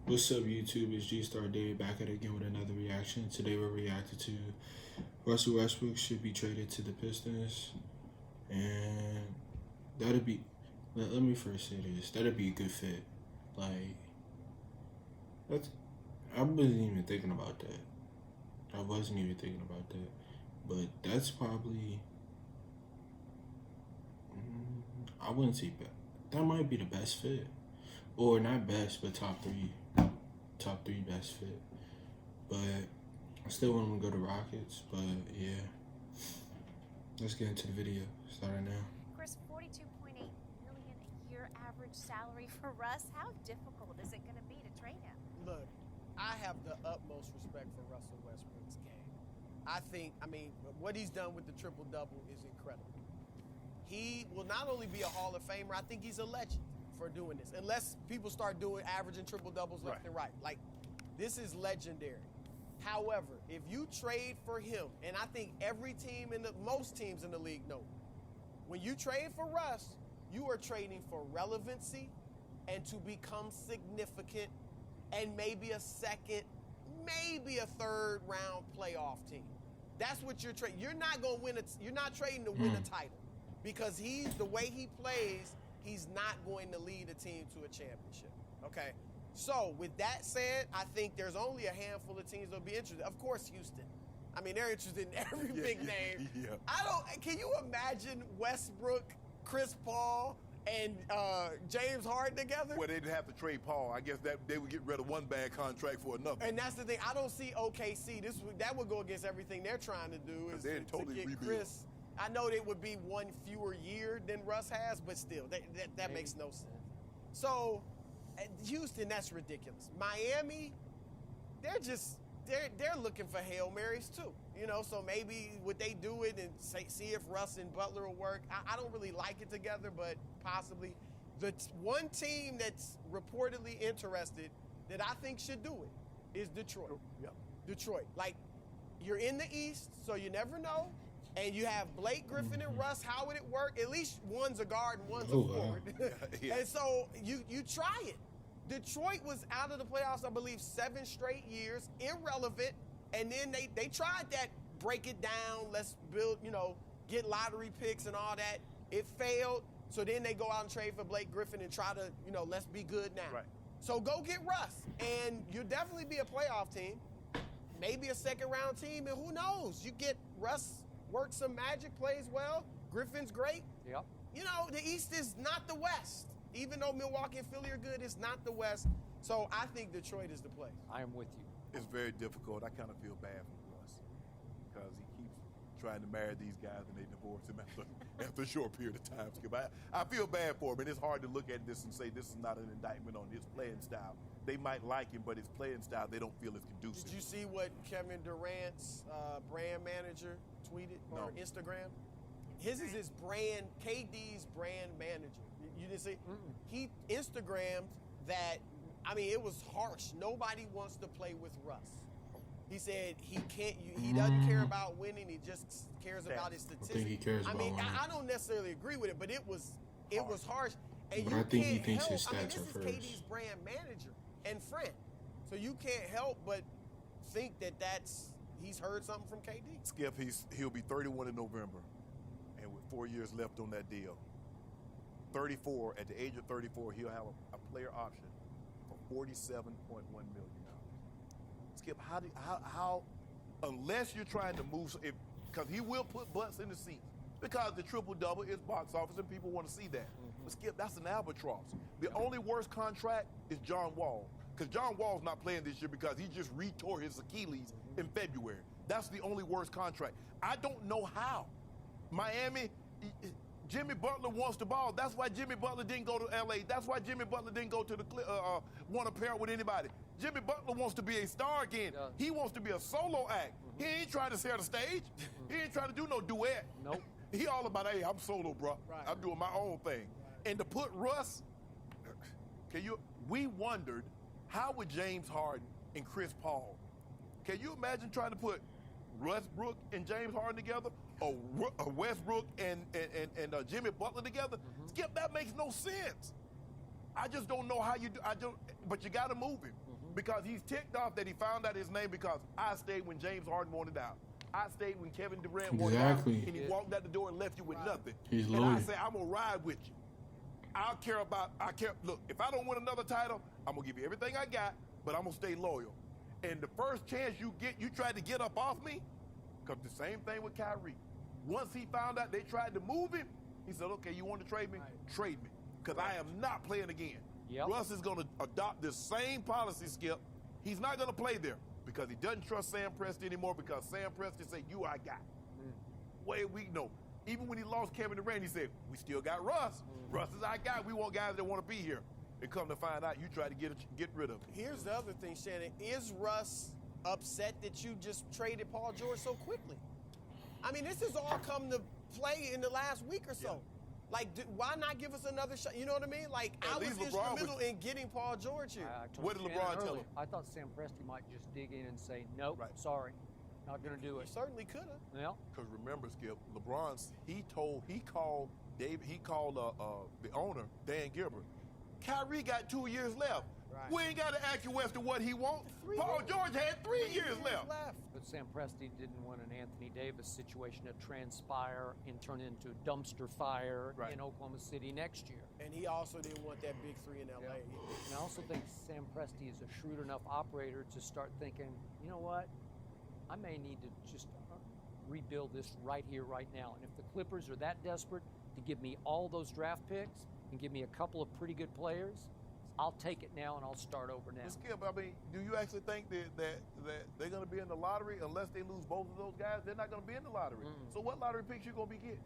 What's up, YouTube? It's G Star Day back at it again with another reaction. Today we're reacting to Russell Westbrook should be traded to the Pistons, and that'd be. Let me first say this. That'd be a good fit. Like that's. I wasn't even thinking about that. I wasn't even thinking about that. But that's probably. I wouldn't say that might be the best fit, or not best, but top three best fit. But I still want him to go to Rockets. But yeah, let's get into the video. Starting now. Chris, 42.8 million a year average salary for Russ. How difficult is it going to be to trade him? Look, I have the utmost respect for Russell Westbrook's game. I mean, what he's done with the triple-double is incredible. He will not only be a Hall of Famer, I think he's a legend for doing this. Unless people start doing averaging triple-doubles left and right. Like, this is legendary. However, if you trade for him, and I think most teams in the league know, when you trade for Russ, you are trading for relevancy and to become significant and maybe a second, maybe a third round playoff team. That's what you're trading. You're not going to win you're not trading to win a title because the way he plays, he's not going to lead a team to a championship. Okay? So, with that said, I think there's only a handful of teams that'll be interested. Of course, Houston. I mean, they're interested in every big name. Can you imagine Westbrook, Chris Paul, and James Harden together? Well, they'd have to trade Paul. I guess that they would get rid of one bad contract for another. And that's the thing. I don't see OKC. That would go against everything they're trying to do. Is they're totally to get rebuild. Chris. I know they would be one fewer year than Russ has, but still, that makes no sense. So, Houston, that's ridiculous. Miami, they're looking for Hail Marys too. You know, so maybe would they do it and see if Russ and Butler will work? I don't really like it together, but possibly. The one team that's reportedly interested that I think should do it is Detroit. Yep. Detroit. Like, you're in the East, so you never know. And you have Blake Griffin and Russ. How would it work? At least one's a guard and one's a forward. And so you try it. Detroit was out of the playoffs, I believe, 7 straight years, irrelevant. And then they tried that, break it down, let's build, get lottery picks and all that. It failed. So then they go out and trade for Blake Griffin and try to, let's be good now. Right. So go get Russ. And you'll definitely be a playoff team, maybe a second-round team, and who knows? You get Russ, works some magic, plays well. Griffin's great. Yep. The East is not the West. Even though Milwaukee and Philly are good, it's not the West. So I think Detroit is the place. I am with you. It's very difficult. I kind of feel bad for Russ because he keeps trying to marry these guys and they divorce him after a short period of time. I feel bad for him, and it's hard to look at this and say this is not an indictment on his playing style. They might like him, but his playing style they don't feel is conducive. Did you see what Kevin Durant's brand manager tweeted or Instagram? His is his brand, KD's brand manager. You didn't see? He Instagrammed that, it was harsh. Nobody wants to play with Russ. He said he doesn't care about winning. He just cares about his statistics. I think he cares about winning. I don't necessarily agree with it, but it was harsh. And but you I think he can't thinks help. his stats this are is first. KD's brand manager and friend. So you can't help but think he's heard something from KD. Skip, he'll be 31 in November, and with 4 years left on that deal. 34, at the age of 34, he'll have a player option for $47.1 million. Skip, how unless you're trying to move, because he will put butts in the seats, because the triple-double is box office and people want to see that. But Skip, that's an albatross. The only worst contract is John Wall, because John Wall's not playing this year because he just retore his Achilles in February. That's the only worst contract. I don't know how. Miami, Jimmy Butler wants the ball. That's why Jimmy Butler didn't go to L.A. That's why Jimmy Butler didn't go to the want to pair with anybody. Jimmy Butler wants to be a star again. He wants to be a solo act. He ain't trying to share the stage. He ain't trying to do no duet. Nope. He all about, hey, I'm solo, bro. Right. I'm doing my own thing. And to put Russ, we wondered, how would James Harden and Chris Paul, can you imagine trying to put Westbrook and James Harden together, or Westbrook and Jimmy Butler together? Skip, that makes no sense. I just don't know how you do. But you got to move him. because he's ticked off that he found out his name because I stayed when James Harden wanted out. I stayed when Kevin Durant wanted out, Exactly. and he walked out the door and left you with nothing. He's and loyal. I say, I'm going to ride with you. Look, if I don't win another title, I'm going to give you everything I got, but I'm going to stay loyal. And the first chance you get, you try to get up off me, because the same thing with Kyrie. Once he found out they tried to move him, he said, okay, you want to trade me? Right. Trade me, because I am not playing again. Yep. Russ is going to adopt this same policy, Skip. He's not going to play there because he doesn't trust Sam Presti anymore because Sam Presti said, you I got. Way we know. Even when he lost Kevin Durant, he said, we still got Russ. Russ is our guy. We want guys that want to be here. And come to find out, you try to get rid of him. Here's the other thing, Shannon. Is Russ upset that you just traded Paul George so quickly? I mean, this has all come to play in the last week or so. Yeah. Like, why not give us another shot? You know what I mean? Like, I was instrumental in getting Paul George here. What did LeBron tell him? I thought Sam Presti might just dig in and say, nope, sorry, not going to do it. He certainly could have. Yeah. Because remember, Skip, LeBron, he called the owner, Dan Gilbert. Kyrie got 2 years left. Right. We ain't got to ask you Webster what he wants. Paul George had 3 years left. But Sam Presti didn't want an Anthony Davis situation to transpire and turn into a dumpster fire in Oklahoma City next year. And he also didn't want that big three in L.A. And I also think Sam Presti is a shrewd enough operator to start thinking, you know what, I may need to just rebuild this right here, right now. And if the Clippers are that desperate to give me all those draft picks and give me a couple of pretty good players, I'll take it now and I'll start over now. Skip, I mean, do you actually think that they're going to be in the lottery unless they lose both of those guys? They're not going to be in the lottery. So what lottery picks you going to be getting?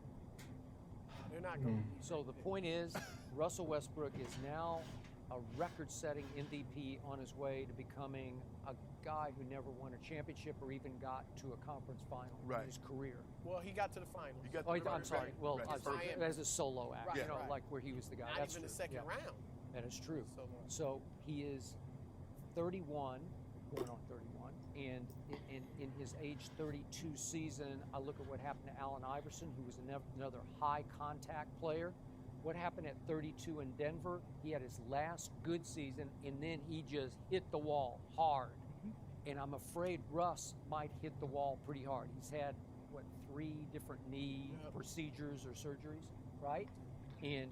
They're not going to be. So the point is, Russell Westbrook is now a record-setting MVP on his way to becoming a guy who never won a championship or even got to a conference final in his career. Well, he got to the finals. I'm sorry. Well, as a solo act, like where he was the guy. Not That's even true. the second round. That is true. So he is 31, going on 31, and in his age 32 season, I look at what happened to Allen Iverson, who was another high-contact player. What happened at 32 in Denver? He had his last good season, and then he just hit the wall hard. And I'm afraid Russ might hit the wall pretty hard. He's had, 3 different knee procedures or surgeries, right? And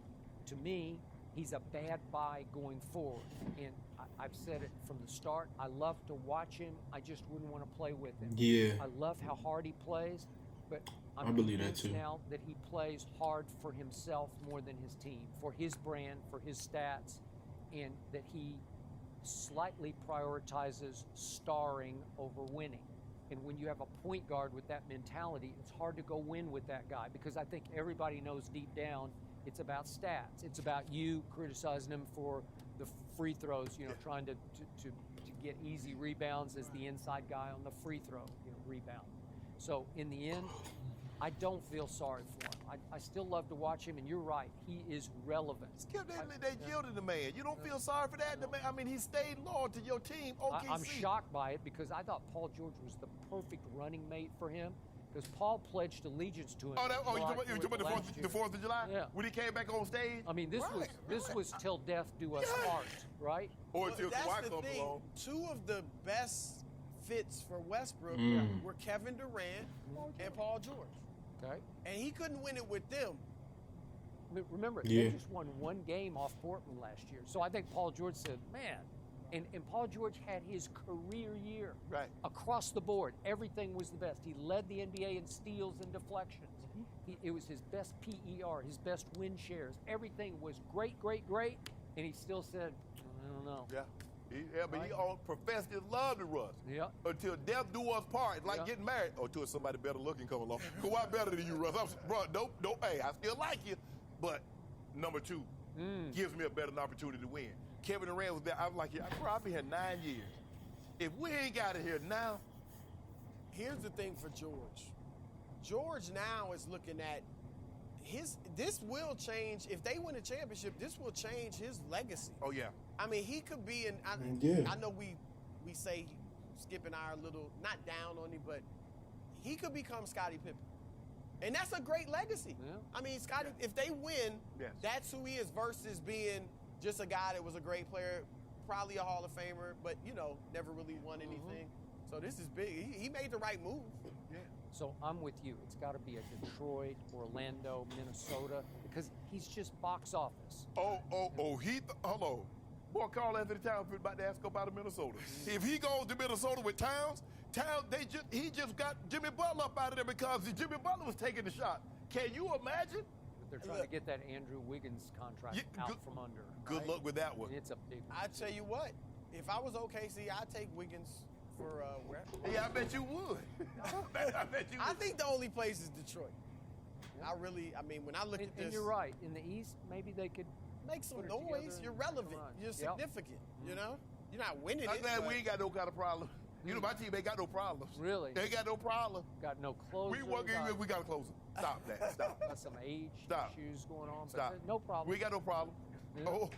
to me, he's a bad buy going forward. And I've said it from the start. I love to watch him. I just wouldn't want to play with him. Yeah. I love how hard he plays, but I believe that too. Now that he plays hard for himself more than his team, for his brand, for his stats, and that he slightly prioritizes starring over winning. And when you have a point guard with that mentality, it's hard to go win with that guy because I think everybody knows deep down it's about stats. It's about you criticizing him for the free throws, trying to get easy rebounds as the inside guy on the free throw, rebound. So in the end, I don't feel sorry for him. I still love to watch him, and you're right. He is relevant. Skip, they yielded the man. You don't feel sorry for that? No. I mean, he stayed loyal to your team, OKC. I'm shocked by it because I thought Paul George was the perfect running mate for him because Paul pledged allegiance to him. You talking about the 4th of July? Yeah. When he came back on stage? I mean, this was till death do us part, right? Or until Kawhi comes along. 2 of the best fits for Westbrook were Kevin Durant and Paul George. Okay. And he couldn't win it with them. Remember, they just won 1 game off Portland last year. So I think Paul George said, man, and Paul George had his career year. Right. Across the board. Everything was the best. He led the NBA in steals and deflections. It was his best PER, his best win shares. Everything was great. And he still said, I don't know. Yeah. He all professed his love to Russ. Yeah. Until death do us part. It's like getting married. Or until somebody better looking come along. Kawhi better than you, Russ. Hey, I still like you. But number 2 gives me a better opportunity to win. Kevin Durant was there. I was like, I've been here 9 years. If we ain't got it here now. Here's the thing for George. George now is looking at this will change. If they win a championship, this will change his legacy. Oh, yeah. I mean, he could be I know we say Skip and I are a little, not down on him, but he could become Scottie Pippen. And that's a great legacy. Yeah. I mean, Scottie, if they win, that's who he is versus being just a guy that was a great player probably a Hall of Famer, but, you know, never really won anything. So this is big. He made the right move. Yeah. So I'm with you. It's got to be a Detroit, Orlando, Minnesota, because he's just box office. Hello. Boy, Carl Anthony Towns about to ask about Minnesota. If he goes to Minnesota with Towns, he just got Jimmy Butler up out of there because Jimmy Butler was taking the shot. Can you imagine? But they're trying to get that Andrew Wiggins contract out from under. Good right? luck with that one. And it's a big one. I tell you what, if I was OKC, I'd take Wiggins for where? Yeah, I bet you would. I bet you would. I think the only place is Detroit. I mean, when I look at this, and you're right. In the East, maybe they could make some put it noise. together You're and relevant. run. You're Yep. significant. You know, you're not winning I'm it. glad but we ain't got no kind of problem. You know, my team ain't got no problems. Really? They ain't got no problem. got no closer. We got to close it. Stop that. Stop. Got some age Stop. issues going on. Stop. But no problem. We ain't got no problem. Yeah. Oh,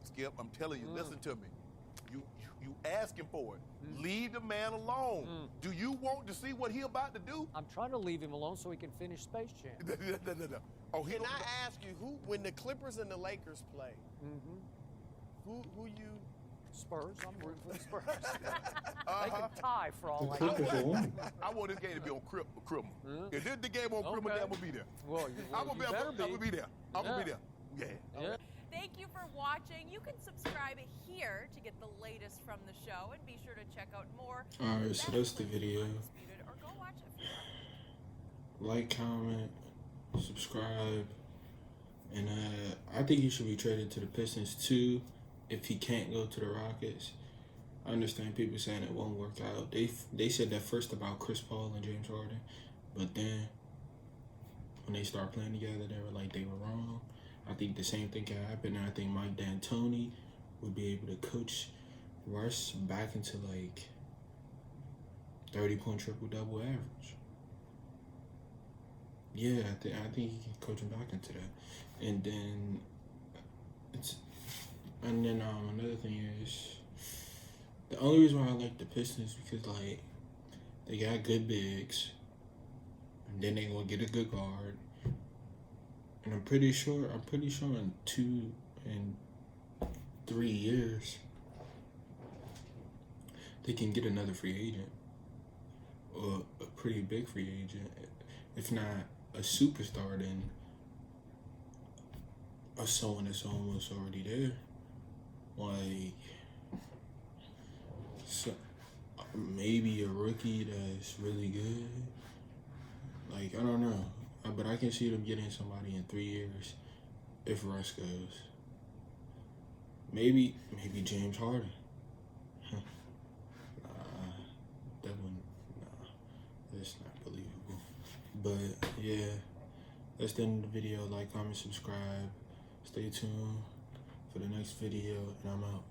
Skip, I'm telling you, listen to me. You asking for it. Leave the man alone. Do you want to see what he about to do? I'm trying to leave him alone so he can finish Space Jam. No. Oh, he Can don't. I ask you, when the Clippers and the Lakers play, who you? Spurs. I'm rooting for the Spurs. Uh-huh. They can tie for all The I Clippers know. won. I want this game to be on Criminal. If this the game on Criminal, Okay. I'm gonna be there. Well, I'm gonna be there. I'm gonna be there. Yeah. Yeah. Thank you for watching. You can subscribe here to get the latest from the show, and be sure to check out more. Alright, so that's the video. Undisputed, or go watch it. Like, comment, subscribe, and I think he should be traded to the Pistons too if he can't go to the Rockets. I understand people saying it won't work out. They said that first about Chris Paul and James Harden, but then when they start playing together, they were like they were wrong. I think the same thing can happen, and I think Mike D'Antoni would be able to coach Russ back into like 30-point triple-double average. Yeah, I think he can coach him back into that. And then another thing is, the only reason why I like the Pistons because like they got good bigs, and then they gonna get a good guard. And I'm pretty sure in 2 and 3 years they can get another free agent, or a pretty big free agent, if not a superstar, then someone that's almost already there. Like, so maybe a rookie that's really good. Like, I don't know. But I can see them getting somebody in 3 years if Russ goes. Maybe James Harden. That wouldn't. That's not believable. But yeah, that's the end of the video. Like, comment, subscribe. Stay tuned for the next video, and I'm out.